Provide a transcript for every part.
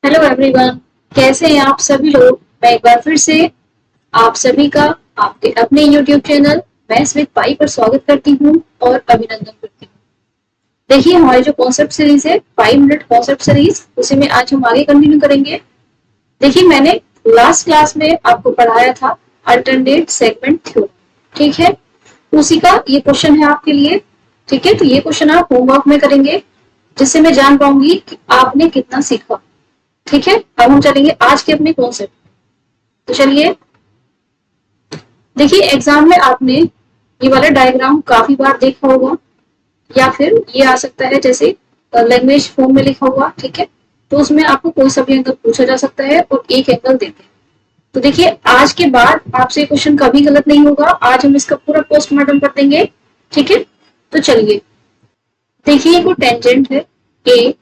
Hello everyone, कैसे हैं आप सभी लोग। मैं एक बार फिर से आप सभी का आपके अपने यूट्यूब चैनल मैथ्स विद पाई पर स्वागत करती हूँ और अभिनंदन करती हूँ। देखिए, हमारी जो कॉन्सेप्ट सीरीज है 5 मिनट कॉन्सेप्ट सीरीज, उसी में आज हम आगे कंटिन्यू करेंगे। देखिए, मैंने लास्ट क्लास में आपको पढ़ाया था अल्टरनेट सेगमेंट थ्योरम, ठीक है। उसी का ये क्वेश्चन है आपके लिए, ठीक है। तो ये क्वेश्चन आप होमवर्क में करेंगे, जिससे मैं जान पाऊंगी कि आपने कितना सीखा, ठीक है। अब हम चलेंगे आज के अपने कॉन्सेप्ट। तो चलिए, देखिए एग्जाम में आपने ये वाला डायग्राम काफी बार देखा होगा, या फिर ये आ सकता है जैसे लैंग्वेज फॉर्म में लिखा हुआ, ठीक है। तो उसमें आपको कोई सा भी एंगल पूछा जा सकता है और एक एंगल देते हैं। तो देखिए, आज के बाद आपसे क्वेश्चन कभी गलत नहीं होगा। आज हम इसका पूरा पोस्टमार्टम कर देंगे, ठीक है। तो चलिए, देखिए वो टेंजेंट है ए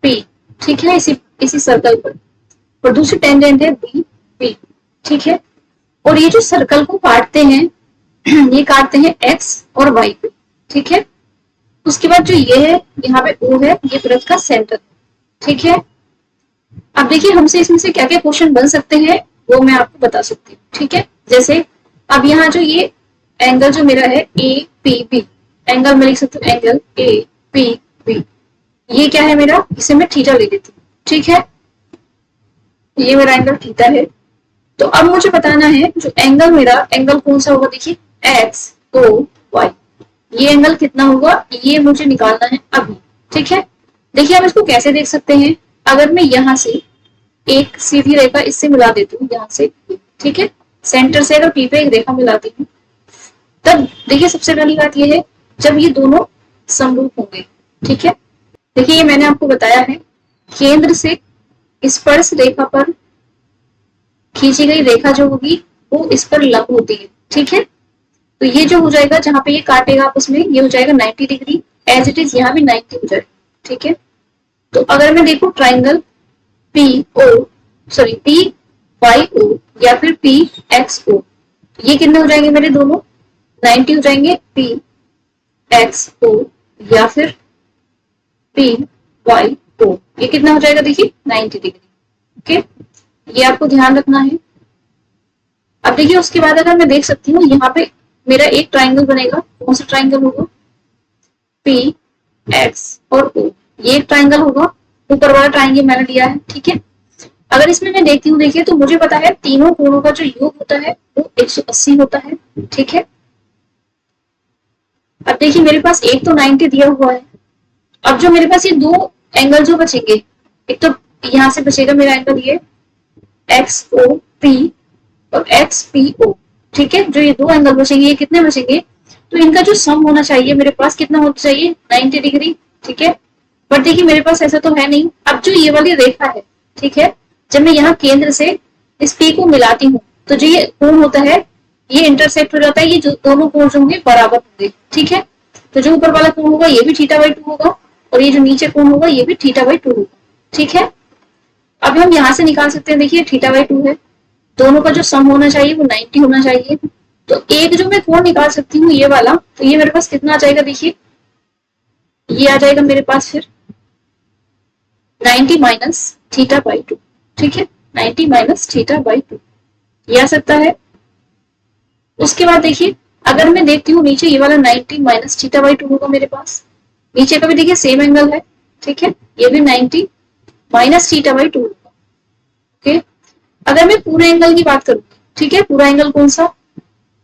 पी, ठीक है, इसी इसी सर्कल पर। और दूसरी टेंजेंट है बी पी, ठीक है। और ये जो सर्कल को काटते हैं ये काटते हैं एक्स और वाई पे, ठीक है। उसके बाद जो ये है, यहाँ पे ओ है, ये वृत्त का सेंटर, ठीक है। अब देखिए, हमसे इसमें से क्या क्या क्वेश्चन बन सकते हैं वो मैं आपको बता सकती हूँ, ठीक है। जैसे अब यहाँ जो ये एंगल जो मेरा है ए पी बी, एंगल मैं लिख सकती हूँ एंगल ए पी बी। ये क्या है मेरा, इसे मैं थीटा ले लेती हूँ, ठीक है। ये मेरा एंगल थीटा है। तो अब मुझे बताना है जो एंगल मेरा एंगल कौन सा होगा। देखिए एक्स ओ वाई, ये एंगल कितना होगा ये मुझे निकालना है अभी, ठीक है। देखिए, हम इसको कैसे देख सकते हैं। अगर मैं यहाँ से एक सीधी रेखा इससे मिला देती हूँ, यहाँ से, ठीक है, सेंटर से अगर पी पे एक रेखा मिलाती हूँ, तब देखिए सबसे पहली बात ये है जब ये दोनों समरूप होंगे, ठीक है। देखिए, ये मैंने आपको बताया है, केंद्र से स्पर्श रेखा पर खींची गई रेखा जो होगी वो इस पर लंब होती है, ठीक है। तो ये जो हो जाएगा, जहां पे ये काटेगा आपस में, ये हो जाएगा 90 डिग्री। एज इट इज यहाँ भी 90 हो जाएगा, ठीक है। तो अगर मैं देखू triangle P O, sorry P Y O या फिर पी एक्स ओ, ये कितने हो जाएंगे मेरे दोनों, 90 हो जाएंगे। पी एक्स ओ या फिर पी वाई ओ, ये कितना हो जाएगा, देखिए 90 डिग्री, ओके। ये आपको ध्यान रखना है। अब देखिए, उसके बाद अगर मैं देख सकती हूँ यहाँ पे मेरा एक ट्राइंगल बनेगा। कौन सा ट्राइंगल होगा, पी एक्स और ओ, ये एक ट्राइंगल होगा। ऊपर वाला ट्राइंगल मैंने लिया है, ठीक है। अगर इसमें मैं देखती हूँ, देखिए तो मुझे पता है तीनों कोणों का जो योग होता है वो 180 होता है, ठीक है। अब देखिए, मेरे पास एक तो 90 दिया हुआ है। अब जो मेरे पास ये दो एंगल जो बचेंगे, एक तो यहाँ से बचेगा मेरा एंगल ये एक्स ओ पी और एक्स पी ओ, ठीक है। जो ये दो एंगल बचेंगे, ये कितने बचेंगे, तो इनका जो सम होना चाहिए मेरे पास कितना होना चाहिए, 90 डिग्री, ठीक है। बट देखिए, मेरे पास ऐसा तो है नहीं। अब जो ये वाली रेखा है, ठीक है, जब मैं यहाँ केंद्र से इस पी को मिलाती हूँ, तो जो ये कोण होता है ये इंटरसेक्ट हो जाता है। ये जो दोनों कोण जो होंगे बराबर होंगे, ठीक है। तो जो ऊपर वाला कोण होगा ये भी थीटा बाई 2 होगा, और ये जो नीचे कोण होगा ये भी थीटा बाई 2 होगा, ठीक है। अब हम यहाँ से निकाल सकते हैं, देखिए थीटा बाई 2 है, दोनों का जो सम होना चाहिए वो 90 होना चाहिए। तो एक जो मैं कोण निकाल सकती हूँ ये वाला, तो ये मेरे पास कितना आ जाएगा, देखिए ये आ जाएगा मेरे पास फिर 90 माइनस थीटा बाई 2, ठीक है। 90 माइनस थीटा बाई 2 ये आ सकता है। उसके बाद देखिए, अगर मैं देखती हूँ नीचे, ये वाला 90 माइनस थीटा बाई 2 होगा मेरे पास। नीचे का भी देखिए सेम एंगल है, ठीक है, ये भी 90 माइनस थीटा बाई 2 होगा, ओके। अगर मैं पूरे एंगल की बात करूँ, ठीक है, पूरा एंगल कौन सा,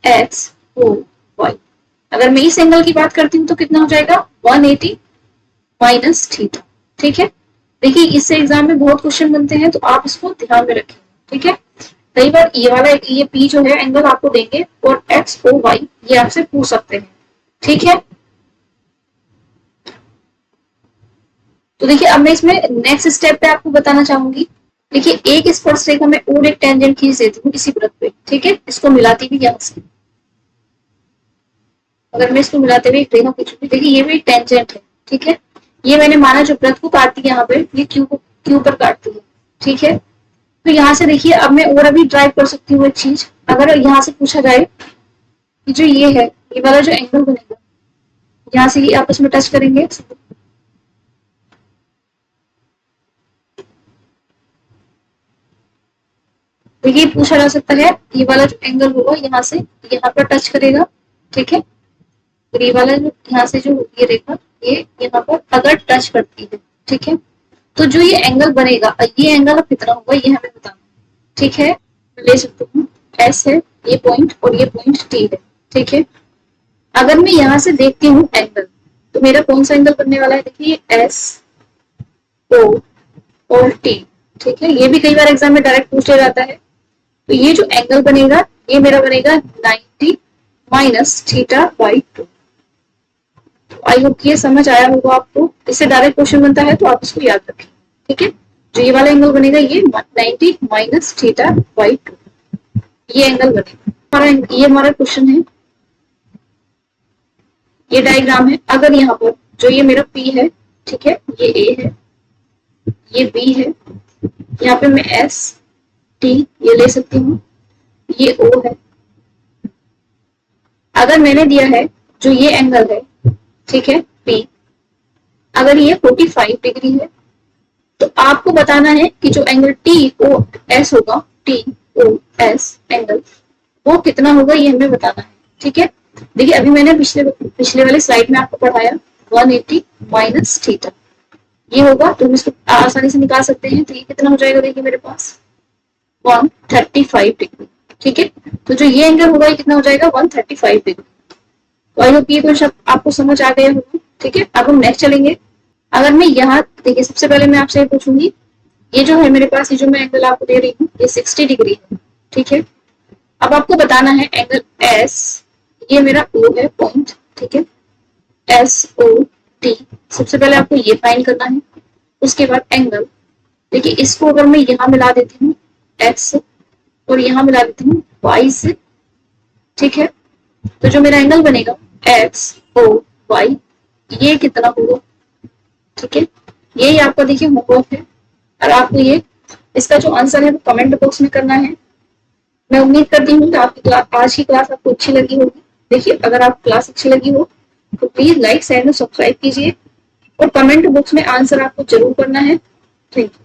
एक्स ओ वाई, अगर मैं इस एंगल की बात करती हूँ तो कितना हो जाएगा 180 माइनस थीटा, ठीक है। देखिए, इससे एग्जाम में बहुत क्वेश्चन बनते हैं, तो आप इसको ध्यान में रखें, ठीक है। कई बार ये वाला ये पी जो है एंगल आपको देंगे और एक्स ओ वाई ये आपसे पूछ सकते हैं, ठीक है। तो देखिए, अब मैं इसमें नेक्स्ट स्टेप पे आपको बताना चाहूंगी। देखिए, एक स्पर्श रेखा में और एक टेंजेंट खींच देती हूँ इसी वृत्त पे, ठीक है। इसको मिलाती भी यहाँ से, अगर मैं इसको मिलाते हुए एक रेखा खींचूंगी, देखिए ये भी टेंजेंट है, ठीक है। ये मैंने माना जो वृत्त को काटती है यहाँ पे, ये क्यू पर काटती है, ठीक है। तो यहाँ से देखिए, अब मैं और अभी ड्राइव कर सकती हूँ एक चीज। अगर यहाँ से पूछा जाए कि जो ये है, ये वाला जो एंगल बनेगा, यहाँ से ये आपस में टच करेंगे, ये पूछा जा सकता है ये वाला जो एंगल होगा यहाँ से यहाँ पर टच करेगा, ठीक है, और ये वाला जो यहाँ से जो ये रेखा ये यहाँ पर अगर टच करती है, ठीक है, तो जो ये एंगल बनेगा, ये एंगल कितना होगा ये हमें बताना, ठीक है। ले सकते हूँ एस है ये पॉइंट और ये पॉइंट टी है, ठीक है। अगर मैं यहाँ से देखती हूँ एंगल, तो मेरा कौन सा एंगल बनने वाला है, देखिए एस ओ और टी, ठीक है। ये भी कई बार एग्जाम में डायरेक्ट पूछा जाता है। तो ये जो एंगल बनेगा ये मेरा बनेगा 90 minus theta by 2। I hope ये समझ आया होगा आपको। इससे डायरेक्ट क्वेश्चन बनता है तो आप इसको याद रखें, ठीक है। जो ये वाला एंगल बनेगा ये 90 माइनस थीटा बाई 2, ये एंगल बनेगा। ये हमारा क्वेश्चन है, ये डायग्राम है। अगर यहाँ पर जो ये मेरा P है, ठीक है, ये A है, ये B है, यहाँ पे मैं S T ये ले सकती हूँ, ये O है। अगर मैंने दिया है जो ये एंगल है, ठीक है, P, अगर ये 45 डिग्री है, तो आपको बताना है कि जो एंगल TOS होगा, TOS एंगल, वो कितना होगा ये हमें बताना है, ठीक है। देखिए अभी मैंने पिछले वाले स्लाइड में आपको पढ़ाया 180 माइनस थीटा, ये होगा, तो हम इसको आसानी से निकाल सकते हैं। तो ये कितना हो जाएगा, देखिए मेरे पास 135 डिग्री, ठीक है। तो जो ये एंगल होगा ये कितना हो जाएगा 135 डिग्री। तो आई होप ये क्वेश्चन आपको समझ आ गया होगा, ठीक है। अब हम नेक्स्ट चलेंगे। अगर मैं यहाँ देखिए सबसे पहले मैं आपसे पूछूंगी, ये जो है मेरे पास ये जो मैं एंगल आपको दे रही हूँ ये 60 डिग्री है, ठीक है। अब आपको बताना है एंगल एस, ये मेरा O है पॉइंट, ठीक है, SOT। सबसे पहले आपको ये फाइंड करना है। उसके बाद एंगल, देखिए इसको अगर मैं यहाँ मिला देती हूँ X और यहाँ मिला देती हूँ Y से, ठीक है, तो जो मेरा एंगल बनेगा XOY ये कितना होगा, ठीक है। यही आपका देखिए होमवर्क है और आपको ये इसका जो आंसर है वो कमेंट बॉक्स में करना है। मैं उम्मीद करती हूँ कि आपकी आज की क्लास आपको अच्छी लगी होगी। देखिए अगर आपको क्लास अच्छी लगी हो तो प्लीज लाइक शेयर और सब्सक्राइब कीजिए और कमेंट बॉक्स में आंसर आपको जरूर करना है। Thank you.